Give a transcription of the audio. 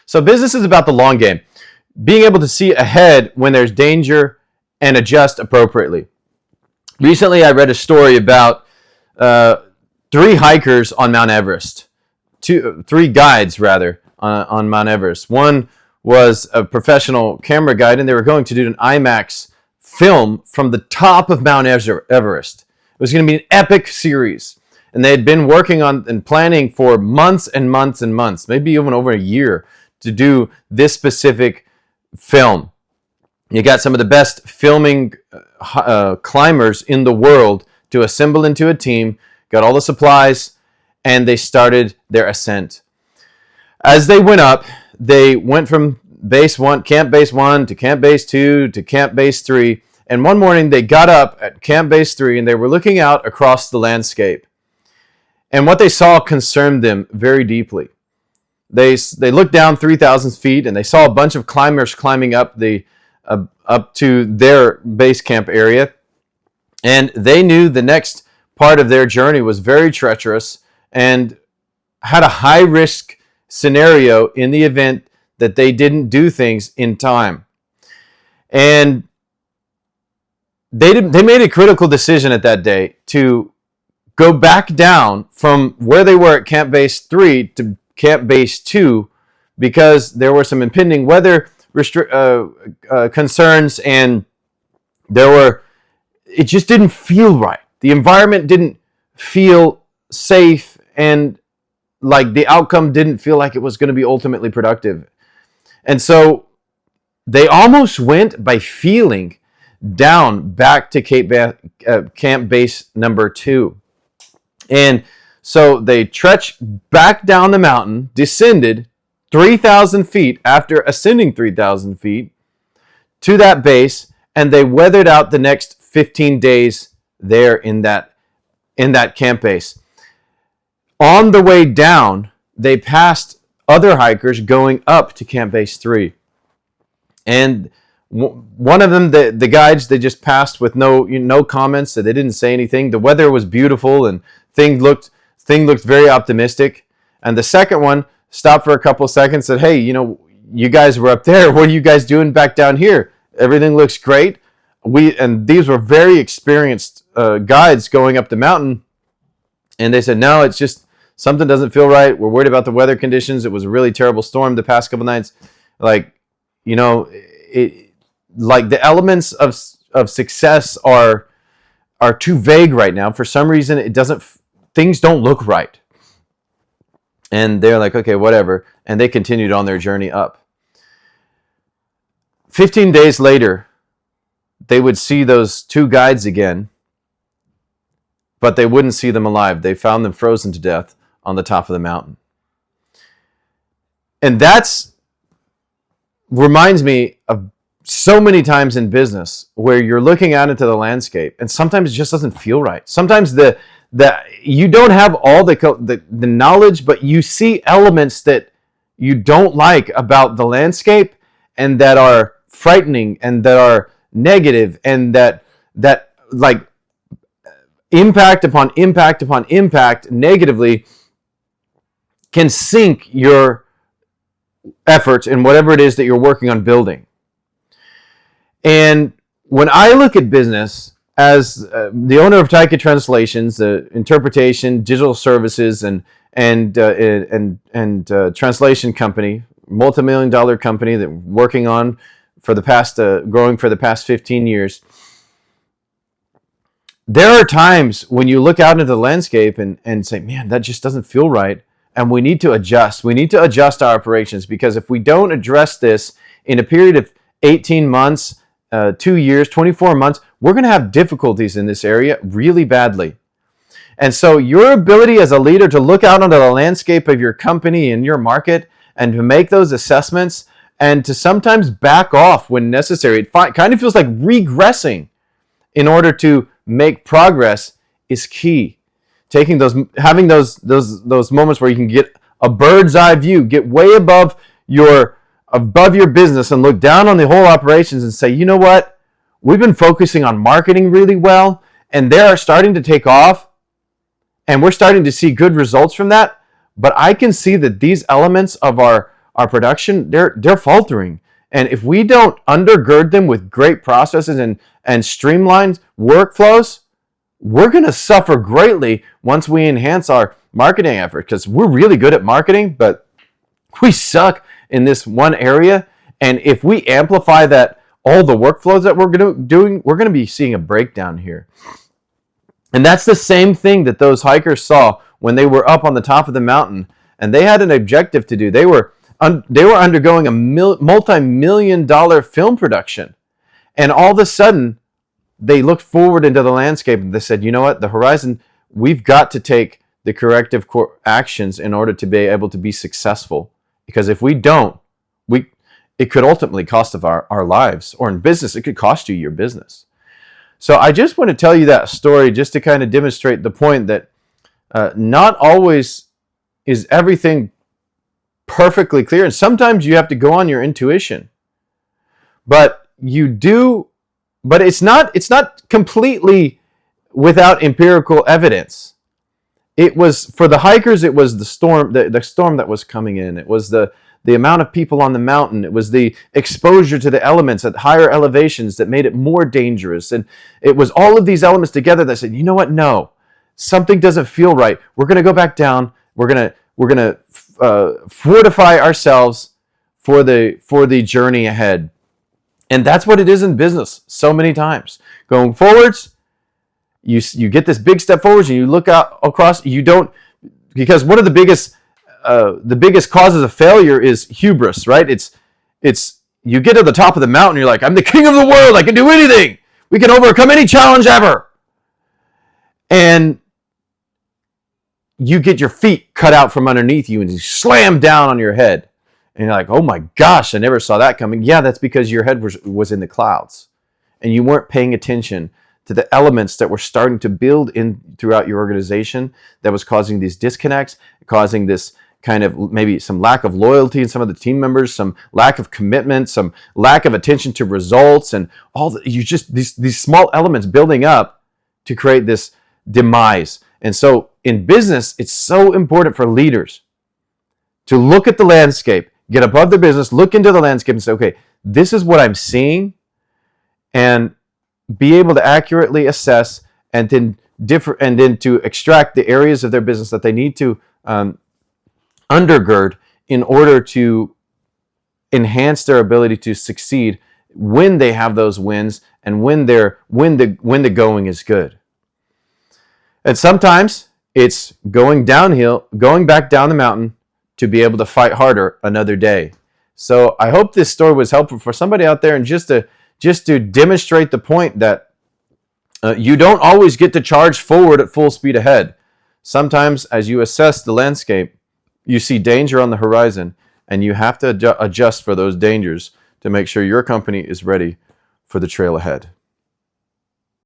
So business is about the long game, being able to see ahead when there's danger and adjust appropriately. Recently, I read a story about 3 hikers on Mount Everest, 3 guides rather on Mount Everest. One was a professional camera guide, and they were going to do an IMAX film from the top of Mount Everest. It was going to be an epic series, and they had been working on and planning for months and months and months, maybe even over a year, to do this specific film. You got some of the best filming climbers in the world to assemble into a team, got all the supplies, and they started their ascent. As they went up, they went from Camp Base 1 to Camp Base 2 to Camp Base 3, and one morning they got up at Camp Base 3 and they were looking out across the landscape. And what they saw concerned them very deeply. They looked down 3,000 feet and they saw a bunch of climbers climbing up to their base camp area, and they knew the next part of their journey was very treacherous and had a high risk scenario in the event that they didn't do things in time. And they made a critical decision at that day to go back down from where they were at Camp Base 3 to Camp Base 2 because there were some impending weather concerns, and it just didn't feel right. The environment didn't feel safe, and like the outcome didn't feel like it was going to be ultimately productive. And so they almost went by feeling down back to Camp Base number 2. And so they trekked back down the mountain, descended 3,000 feet after ascending 3,000 feet to that base, and they weathered out the next 15 days there in that camp base. On the way down, they passed other hikers going up to Camp Base 3. And one of them, the guides, they just passed with no comments. So they didn't say anything. The weather was beautiful and things looked very optimistic. And the second one stopped for a couple seconds, said, "Hey, you guys were up there. What are you guys doing back down here? Everything looks great." And these were very experienced guides going up the mountain. And they said, "No, it's just something doesn't feel right. We're worried about the weather conditions. It was a really terrible storm the past couple nights. The elements of success are too vague right now. For some reason, things don't look right." And they're like, "Okay, whatever." And they continued on their journey up. 15 days later, they would see those 2 guides again, but they wouldn't see them alive. They found them frozen to death on the top of the mountain. And that's reminds me of so many times in business where you're looking out into the landscape and sometimes it just doesn't feel right. Sometimes you don't have all the knowledge, but you see elements that you don't like about the landscape and that are frightening and that are negative and that like impact upon impact upon impact negatively can sink your efforts in whatever it is that you're working on building. And when I look at business as the owner of Taika Translations, the interpretation, digital services, and translation company, multi-million-dollar company that we're working on for the past growing for the past 15 years, there are times when you look out into the landscape and say, "Man, that just doesn't feel right," and we need to adjust. We need to adjust our operations, because if we don't address this in a period of 18 months, 2 years, 24 months, we're going to have difficulties in this area really badly. And so your ability as a leader to look out onto the landscape of your company and your market and to make those assessments and to sometimes back off when necessary, it kind of feels like regressing in order to make progress, is key. Having those moments where you can get a bird's eye view, get way above your business and look down on the whole operations and say, "You know what? We've been focusing on marketing really well, and they are starting to take off, and we're starting to see good results from that. But I can see that these elements of our our production, they're faltering. And if we don't undergird them with great processes and streamlined workflows, we're going to suffer greatly once we enhance our marketing effort, because we're really good at marketing, but we suck in this one area. And if we amplify that, all the workflows that we're doing, we're going to be seeing a breakdown here. And that's the same thing that those hikers saw when they were up on the top of the mountain, and they had an objective to do. They were undergoing a multi-million-dollar film production, and all of a sudden, they looked forward into the landscape and they said, you know what, the horizon, we've got to take the corrective actions in order to be able to be successful. Because if we don't, it could ultimately cost us our lives, or in business, it could cost you your business. So I just want to tell you that story just to kind of demonstrate the point that not always is everything perfectly clear. And sometimes you have to go on your intuition. But it's not completely without empirical evidence. It was, for the hikers, it was the storm that was coming in. It was the amount of people on the mountain. It was the exposure to the elements at higher elevations that made it more dangerous. And it was all of these elements together that said, you know what? No, something doesn't feel right. We're going to go back down. We're going to fortify ourselves for the journey ahead. And that's what it is in business so many times. Going forwards, you get this big step forwards and you look out across, because one of the biggest causes of failure is hubris, right? It's you get to the top of the mountain, you're like, I'm the king of the world, I can do anything. We can overcome any challenge ever. And you get your feet cut out from underneath you and you slam down on your head. And you're like, oh my gosh, I never saw that coming. Yeah, that's because your head was in the clouds. And you weren't paying attention to the elements that were starting to build in throughout your organization that was causing these disconnects, causing this kind of maybe some lack of loyalty in some of the team members, some lack of commitment, some lack of attention to results, and these small elements building up to create this demise. And so in business, it's so important for leaders to look at the landscape, get above their business, look into the landscape and say, okay, this is what I'm seeing, and be able to accurately assess and then to extract the areas of their business that they need to undergird in order to enhance their ability to succeed when they have those wins and when the going is good. And sometimes it's going downhill, going back down the mountain to be able to fight harder another day. So I hope this story was helpful for somebody out there, and just to demonstrate the point that you don't always get to charge forward at full speed ahead. Sometimes as you assess the landscape, you see danger on the horizon, and you have to adjust for those dangers to make sure your company is ready for the trail ahead.